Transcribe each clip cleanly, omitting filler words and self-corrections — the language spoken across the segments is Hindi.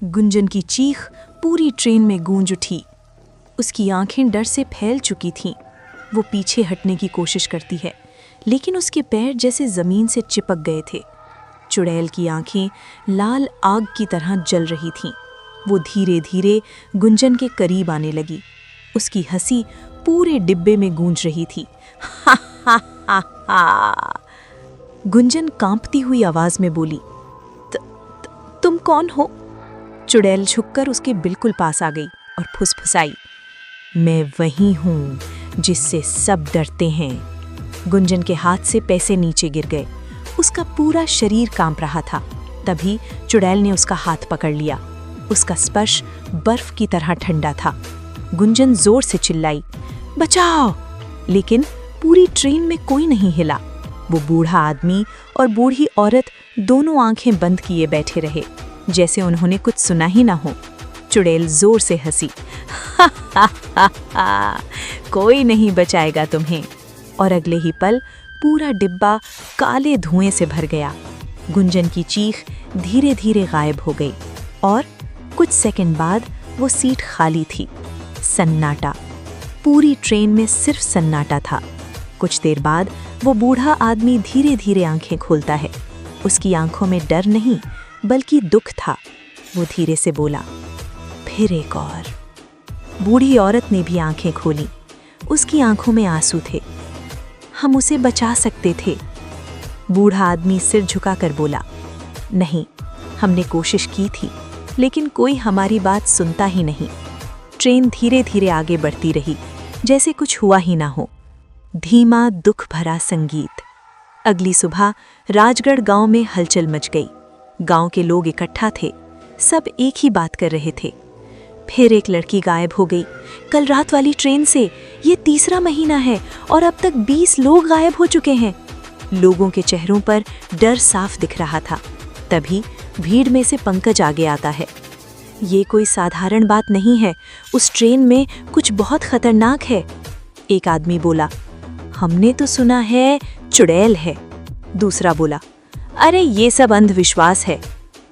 गुंजन की चीख पूरी ट्रेन में गूंज उठी। उसकी आंखें डर से फैल चुकी थीं। वो पीछे हटने की कोशिश करती है, लेकिन उसके पैर जैसे ज़मीन से चिपक गए थे। चुड़ैल की आंखें लाल आग की तरह जल रही थीं। वो धीरे धीरे गुंजन के करीब आने लगी। उसकी हंसी पूरे डिब्बे में गूंज रही थी। हा हा हा हा। गुंजन कांपती हुई आवाज में बोली, तुम कौन हो? चुड़ैल झुककर उसके बिल्कुल पास आ गई और फुसफुसाई, मैं वही हूं जिससे सब डरते हैं। गुंजन के हाथ से पैसे नीचे गिर गए। उसका पूरा शरीर कांप रहा था। तभी चुड़ैल ने उसका हाथ पकड़ लिया। उसका स्पर्श बर्फ की तरह ठंडा था। गुंजन जोर से चिल्लाई, बचाओ! लेकिन पूरी ट्रेन में कोई नहीं हिला। वो बूढ़ा आदमी और बूढ़ी औरत दोनों आंखें बंद किए बैठे रहे, जैसे उन्होंने कुछ सुना ही ना हो। चुड़ैल जोर से हंसी, हा हा हा हा, कोई नहीं बचाएगा तुम्हें। और अगले ही पल पूरा डिब्बा काले धुएं से भर गया। गुंजन की चीख धीरे धीरे गायब हो गई और कुछ सेकंड बाद वो सीट खाली थी। सन्नाटा। पूरी ट्रेन में सिर्फ सन्नाटा था। कुछ देर बाद वो बूढ़ा आदमी धीरे धीरे आंखें खोलता है। उसकी आंखों में डर नहीं बल्कि दुख था। वो धीरे से बोला, फिर एक और। बूढ़ी औरत ने भी आंखें खोली। उसकी आंखों में आंसू थे। हम उसे बचा सकते थे। बूढ़ा आदमी सिर झुकाकर बोला, नहीं, हमने कोशिश की थी, लेकिन कोई हमारी बात सुनता ही नहीं। ट्रेन धीरे धीरे आगे बढ़ती रही, जैसे कुछ हुआ ही ना हो। धीमा दुख भरा संगीत। अगली सुबह राजगढ़ गांव में हलचल मच गई। गांव के लोग इकट्ठा थे। सब एक ही बात कर रहे थे, फिर एक लड़की गायब हो गई। कल रात वाली ट्रेन से ये तीसरा महीना है और अब तक 20 लोग गायब हो चुके हैं। लोगों के चेहरों पर डर साफ दिख रहा था। तभी भीड़ में से पंकज आगे आता है। ये कोई साधारण बात नहीं है, उस ट्रेन में कुछ बहुत खतरनाक है। एक आदमी बोला, हमने तो सुना है चुड़ैल है। दूसरा बोला, अरे ये सब अंधविश्वास है।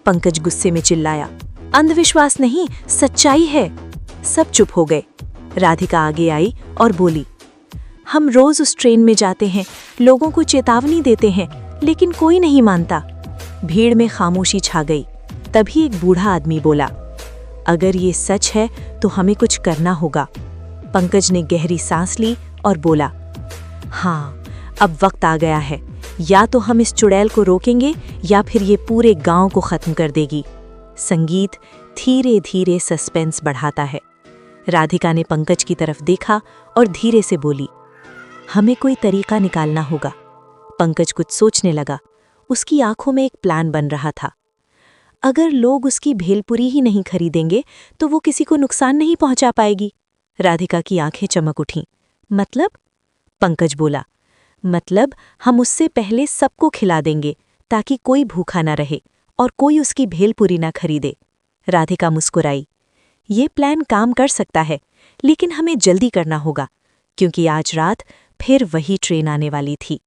पंकज गुस्से में चिल्लाया, अंधविश्वास नहीं, सच्चाई है। सब चुप हो गए। राधिका आगे आई और बोली, हम रोज उस ट्रेन में जाते हैं, लोगों को चेतावनी देते हैं, लेकिन कोई नहीं मानता। भीड़ में खामोशी छा गई। तभी एक बूढ़ा आदमी बोला, अगर ये सच है तो हमें कुछ करना होगा। पंकज ने गहरी सांस ली और बोला, हाँ, अब वक्त आ गया है। या तो हम इस चुड़ैल को रोकेंगे या फिर ये पूरे गांव को खत्म कर देगी। संगीत धीरे धीरे सस्पेंस बढ़ाता है। राधिका ने पंकज की तरफ देखा और धीरे से बोली, हमें कोई तरीका निकालना होगा। पंकज कुछ सोचने लगा। उसकी आंखों में एक प्लान बन रहा था। अगर लोग उसकी भेलपुरी ही नहीं खरीदेंगे तो वो किसी को नुकसान नहीं पहुंचा पाएगी। राधिका की आंखें चमक उठीं। मतलब? पंकज बोला, मतलब हम उससे पहले सबको खिला देंगे ताकि कोई भूखा ना रहे और कोई उसकी भेलपुरी ना खरीदे। राधिका मुस्कुराई, ये प्लान काम कर सकता है, लेकिन हमें जल्दी करना होगा क्योंकि आज रात फिर वही ट्रेन आने वाली थी।